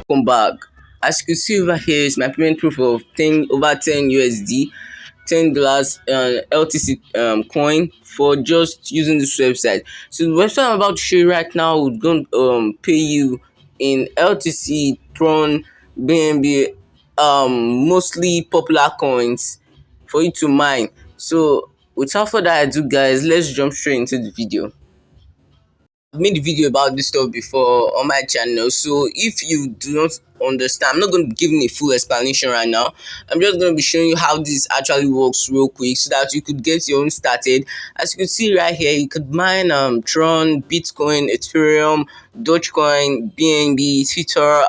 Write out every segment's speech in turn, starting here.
Welcome back. As you can see over here is my payment proof of 10 over 10 USD, $10 LTC coin for just using this website. So the website I'm about to show you right now would going to pay you in LTC, Tron, BNB, mostly popular coins for you to mine. So without further ado, guys, let's jump straight into the video. I've made a video about this stuff before on my channel, so if you do not understand, I'm not going to be giving a full explanation right now. I'm just going to be showing you how this actually works real quick so that you could get your own started. As you can see right here, you could mine Tron, Bitcoin, Ethereum, Dogecoin, BNB, Twitter,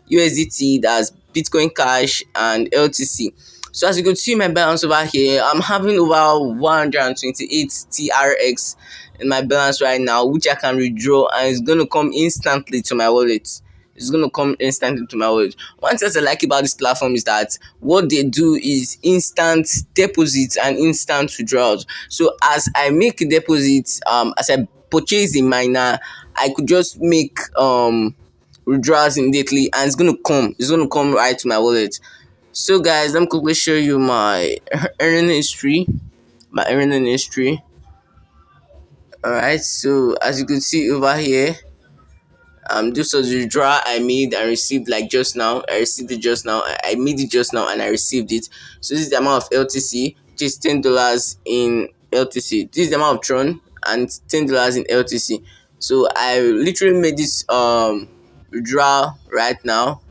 USDT, that's Bitcoin Cash, and LTC. So as you can see my balance over here, I'm having over 128 TRX in my balance right now, which I can withdraw, and it's going to come instantly to my wallet. It's going to come instantly to my wallet. One thing I like about this platform is that what they do is instant deposits and instant withdrawals. So as I make deposits, as I purchase a miner, I could just make withdrawals immediately, and it's gonna come right to my wallet. So guys, let me quickly show you my earning history. Alright, so as you can see over here, this was the withdrawal I made and received like just now. I received it just now. I made it just now and I received it. So this is the amount of LTC, which is $10 in LTC. This is the amount of Tron and $10 in LTC. So I literally made this withdrawal right now,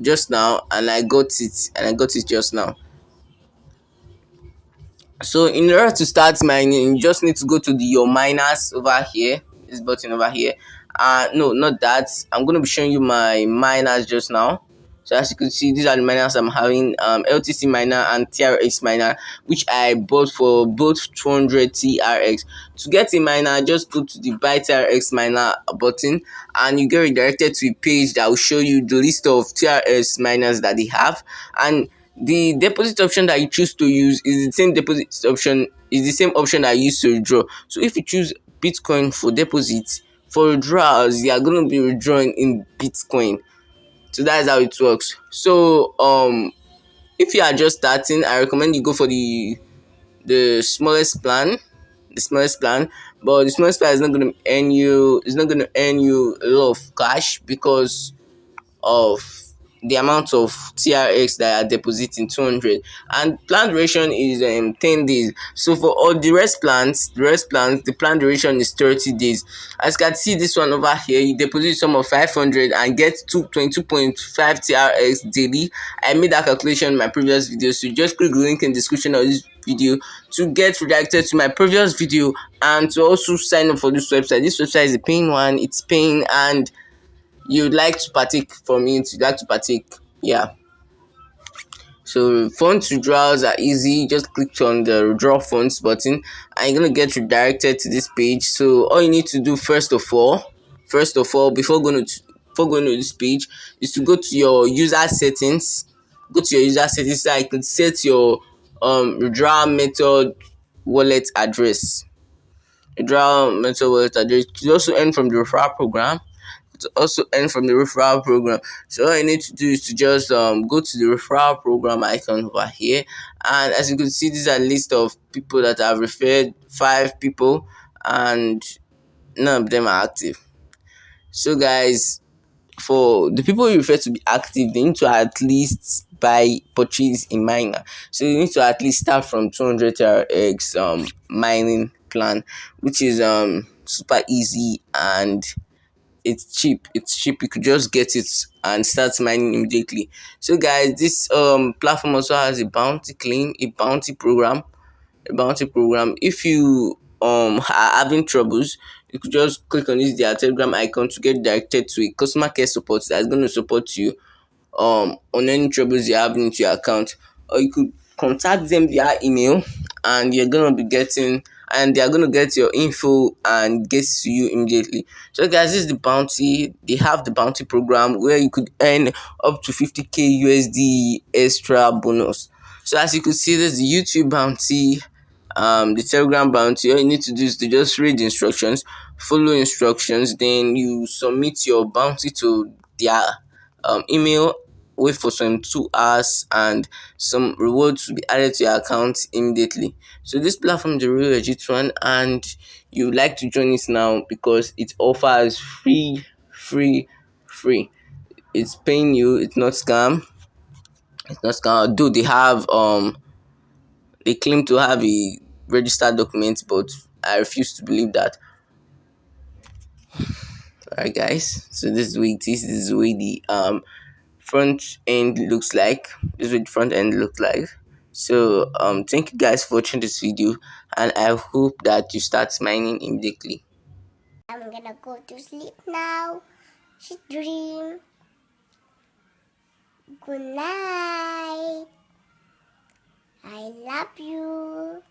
just now, and I got it just now. So in order to start mining, you just need to go to your miners over here, this button over here. No, not that. I'm going to be showing you my miners just now. So as you can see, these are the miners I'm having, LTC miner and TRX miner, which I bought for both 200 TRX. To get a miner, just go to the buy TRX miner button and you get redirected to a page that will show you the list of TRX miners that they have, and the deposit option that you choose to use is the same option that I use to withdraw. So if you choose Bitcoin for deposits, for withdrawals you are going to be withdrawing in Bitcoin. So that's how it works. So if you are just starting, I recommend you go for the smallest plan, but the smallest plan is not going to earn you a lot of cash because of the amount of TRX that are depositing 200, and plan duration is 10 days. So for all the plan duration is 30 days. As you can see this one over here, you deposit sum of 500 and get 22.5 TRX daily. I made that calculation in my previous video, so just click the link in the description of this video to get redirected to my previous video and to also sign up for this website. This website is a paying one, it's paying, and you'd like to partake from it, yeah. So funds withdrawals are easy. Just click on the withdraw funds button and you're gonna get redirected to this page. So all you need to do first of all, before going to this page, is to go to your user settings. So I could set your withdrawal method wallet address. You also earn from the referral program. So all you need to do is to just go to the referral program icon over here, and as you can see, these are a list of people that have referred, 5 people, and none of them are active. So guys, for the people you refer to be active, they need to at least purchase a miner. So you need to at least start from 200 TRX mining plan, which is super easy and it's cheap. You could just get it and start mining immediately. So guys, this platform also has a bounty program. If you are having troubles, you could just click on their Telegram icon to get directed to a customer care support that's going to support you on any troubles you're having with your account, or you could contact them via email, and they are going to get your info and get to you immediately. So guys, this is the bounty. They have the bounty program where you could earn up to 50k USD extra bonus. So as you could see, there's the YouTube bounty, the Telegram bounty. All you need to do is to just read the instructions, follow instructions, then you submit your bounty to their email, wait for some 2 hours, and some rewards will be added to your account immediately. So this platform is a really legit one, and you like to join it now because it offers free. It's paying you, it's not scam. It's not scam. Although they claim to have a registered document, but I refuse to believe that. Alright guys, so this is the way it is. This is the way the front end looks like. This is what the front end looks like. So thank you guys for watching this video, and I hope that you start mining immediately. I'm gonna go to sleep now. Sweet dream. Good night. I love you.